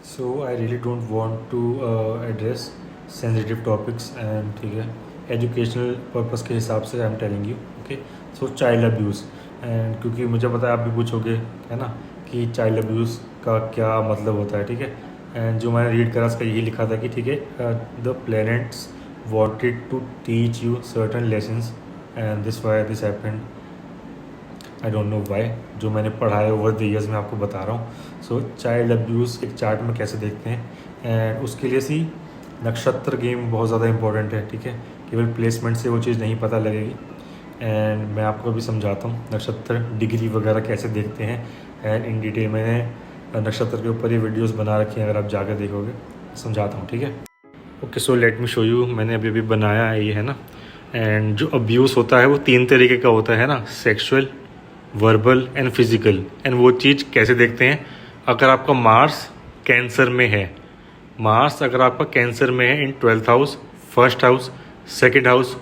So I really don't want to address sensitive topics and ठीक है educational purpose के हिसाब से I am telling you okay. So child abuse and क्योंकि मुझे पता है आप भी पूछोगे है ना कि चाइल्ड अब्यूज़ का क्या मतलब होता है ठीक है। एंड जो मैंने रीड करा उसका यही लिखा था कि ठीक है the planets wanted to teach you certain lessons and this happened I don't know why. जो मैंने पढ़ा है ओवर द ईयर्स में आपको बता रहा हूँ। सो चाइल्ड अब्यूज़ एक चार्ट में कैसे देखते हैं एंड उसके लिए सी नक्षत्र गेम बहुत ज़्यादा इंपॉर्टेंट है ठीक है। केवल प्लेसमेंट से वो चीज़ नहीं पता लगेगी एंड मैं आपको भी समझाता हूँ नक्षत्र डिग्री वगैरह कैसे देखते हैं एंड इन डिटेल मैंने नक्षत्र के ऊपर ये वीडियोस बना रखी हैं, अगर आप जाकर देखोगे समझाता हूँ ठीक है। Okay so let me show you, मैंने अभी अभी बनाया है ये है ना। एंड जो अब्यूज़ होता है वो 3 तरीके का होता है ना, sexual, verbal and physical. And वो चीज़ कैसे देखते हैं, अगर आपका मार्स कैंसर में है, मार्स अगर आपका कैंसर में है इन 12th house, 1st house, 2nd house,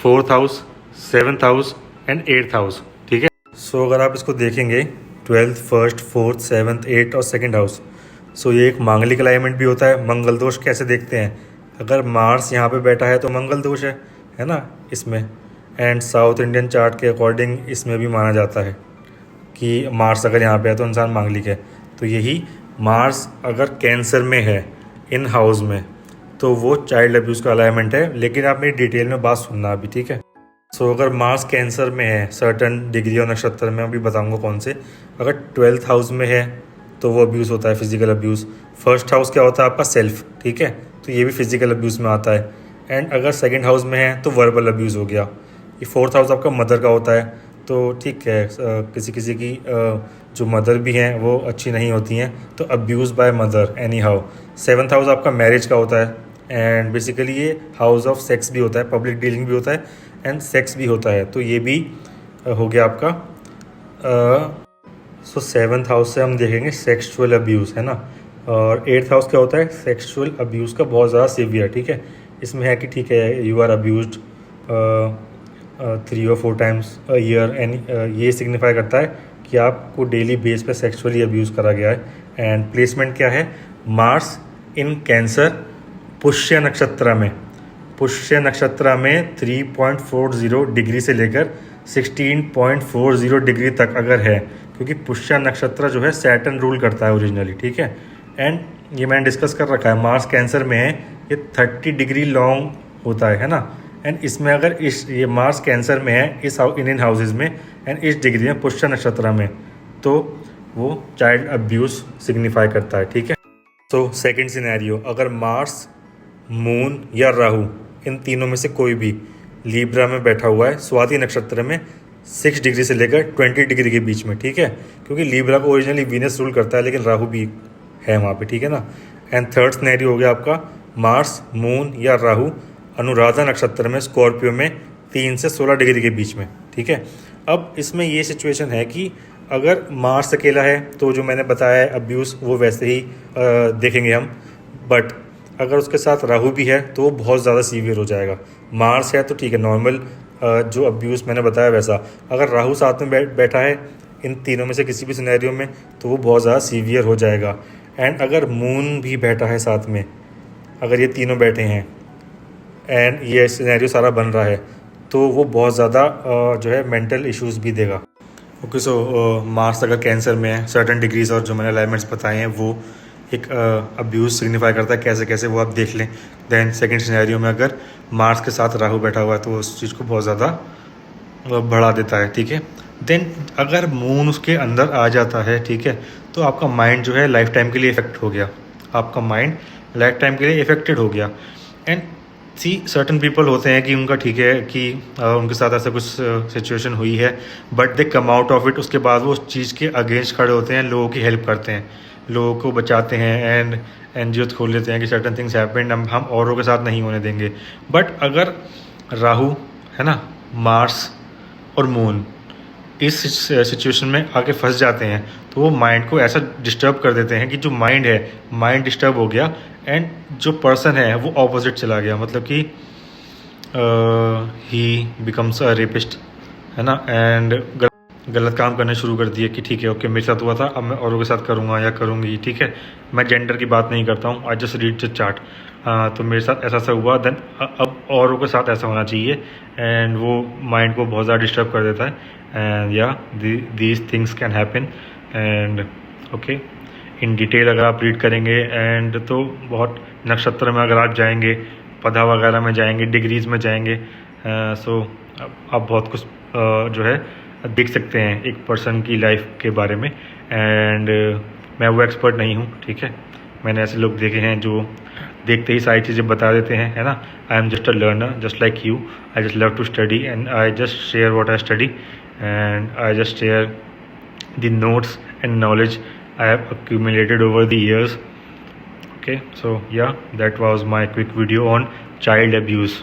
4th house, 7th house and 8th house ठीक है। सो अगर आप इसको देखेंगे 12th, 1st, 4th, 7th, 8th और 2nd हाउस, सो ये एक मांगलिक अलाइनमेंट भी होता है। मंगल दोष कैसे देखते हैं, अगर मार्स यहाँ पे बैठा है तो मंगल दोष है ना इसमें। एंड साउथ इंडियन चार्ट के अकॉर्डिंग इसमें भी माना जाता है कि मार्स अगर यहाँ पे है तो इंसान मांगलिक है। तो यही मार्स अगर कैंसर में है इन हाउस में तो वो चाइल्ड अब्यूज़ का अलाइनमेंट है। लेकिन आप मेरी डिटेल में बात सुनना अभी ठीक है। सो अगर मार्स कैंसर में है सर्टन डिग्री और नक्षत्र में, अभी बताऊंगा कौन से। अगर 12th हाउस में है तो वो अब्यूज़ होता है, फिजिकल अब्यूज़। 1st हाउस क्या होता है आपका, सेल्फ ठीक है, तो ये भी फिजिकल अब्यूज़ में आता है। एंड अगर 2nd हाउस में है तो वर्बल अब्यूज़ हो गया। ये 4th हाउस आपका मदर का होता है, तो ठीक है किसी किसी की जो मदर भी हैं वो अच्छी नहीं होती हैं तो abuse by mother anyhow. 7th house आपका मैरिज का होता है एंड बेसिकली ये हाउस ऑफ सेक्स भी होता है, पब्लिक डीलिंग भी होता है एंड सेक्स भी होता है, तो ये भी हो गया आपका। सो 7th हाउस से हम देखेंगे सेक्सुअल अब्यूज़ है ना। और 8th हाउस क्या होता है, सेक्सुअल अब्यूज़ का बहुत ज़्यादा सीवियर ठीक है। इसमें है कि ठीक है you are abused 3 or 4 times a year and ये सिग्निफाई करता है कि आपको डेली बेस पे सेक्सुअली अब्यूज़ करा गया है। एंड प्लेसमेंट क्या है, मार्स इन कैंसर पुष्य नक्षत्र में, पुष्य नक्षत्र में 3.40 डिग्री से लेकर 16.40 डिग्री तक अगर है, क्योंकि पुष्य नक्षत्र जो है सैटर्न रूल करता है ओरिजिनली ठीक है। एंड ये मैंने डिस्कस कर रखा है, मार्स कैंसर में है, ये 30 डिग्री लॉन्ग होता है ना। एंड इसमें अगर इस ये मार्स कैंसर में है इस इंडियन हाउसेज में एंड इस डिग्री में पुष्य नक्षत्र में, तो वो चाइल्ड अब्यूज़ सिग्निफाई करता है ठीक है। तो सेकंड सिनेरियो, अगर मार्स, मून या राहु इन तीनों में से कोई भी लीब्रा में बैठा हुआ है स्वाति नक्षत्र में 6 डिग्री से लेकर 20 डिग्री के बीच में ठीक है, क्योंकि लीब्रा को ओरिजिनली वीनस रूल करता है लेकिन राहु भी है वहाँ पे ठीक है ना। एंड थर्ड सिनेरियो हो गया आपका मार्स, मून या राहु अनुराधा नक्षत्र में स्कॉर्पियो में 3 से 16 डिग्री के बीच में ठीक है। अब इसमें ये सिचुएशन है कि अगर मार्स अकेला है तो जो मैंने बताया है अब्यूज़ वो वैसे ही देखेंगे हम, बट अगर उसके साथ राहु भी है तो बहुत ज़्यादा सीवियर हो जाएगा। मार्स है तो ठीक है नॉर्मल जो अब्यूज़ मैंने बताया वैसा, अगर राहु साथ में बैठा है इन तीनों में से किसी भी सिनेरियो में तो वो बहुत ज़्यादा सीवियर हो जाएगा। एंड अगर मून भी बैठा है साथ में, अगर ये तीनों बैठे हैं एंड ये सिनेरियो सारा बन रहा है तो वो बहुत ज़्यादा जो है मेंटल इश्यूज़ भी देगा। ओके सो मार्स अगर कैंसर में है सर्टन डिग्रीज और जो मैंने अलाइनमेंट्स बताए हैं वो एक अब्यूज़ सिग्निफाई करता है, कैसे कैसे वो आप देख लें। देन सेकंड सिनेरियो में अगर मार्स के साथ राहु बैठा हुआ है तो उस चीज़ को बहुत ज़्यादा बढ़ा देता है ठीक है। देन अगर मून उसके अंदर आ जाता है ठीक है तो आपका माइंड जो है लाइफ टाइम के लिए इफेक्ट हो गया, आपका माइंड लाइफ टाइम के लिए इफेक्टेड हो गया। एंड सी सर्टन पीपल होते हैं कि उनका ठीक है कि उनके साथ ऐसा कुछ सिचुएशन हुई है but they come out of it, उसके बाद वो उस चीज़ के अगेंस्ट खड़े होते हैं, लोगों की हेल्प करते हैं, लोगों को बचाते हैं एंड एनजीओ खोल लेते हैं कि सर्टन थिंग्स हैपेंड, हम औरों के साथ नहीं होने देंगे। बट अगर राहु है ना, मार्स और मून इस सिचुएशन में आके फंस जाते हैं तो वो माइंड को ऐसा डिस्टर्ब कर देते हैं कि जो माइंड है, माइंड डिस्टर्ब हो गया एंड जो पर्सन है वो ऑपोजिट चला गया, मतलब कि ही बिकम्स अ रेपिस्ट है ना। एंड गलत काम करने शुरू कर दिए कि ठीक है ओके मेरे साथ हुआ था, अब मैं औरों के साथ करूँगा या करूँगी, ठीक है। मैं जेंडर की बात नहीं करता हूँ, I just read the chart. तो मेरे साथ ऐसा सा हुआ, देन अब औरों के साथ ऐसा होना चाहिए, एंड वो माइंड को बहुत ज़्यादा डिस्टर्ब कर देता है। एंड या these things can happen. And okay, in detail अगर आप रीड करेंगे एंड तो बहुत नक्षत्र में अगर आप जाएंगे, पदा वगैरह में जाएंगे, डिग्रीज में जाएंगे, सो आप बहुत कुछ जो है देख सकते हैं एक पर्सन की लाइफ के बारे में। एंड मैं वो एक्सपर्ट नहीं हूँ, ठीक है। मैंने ऐसे लोग देखे हैं जो देखते ही सारी चीज़ें बता देते हैं, है ना। I am just a learner just like you. I just love to study and I just share what I study and I just share the notes and knowledge I have accumulated over the years. Okay, so yeah, that was my quick video on child abuse.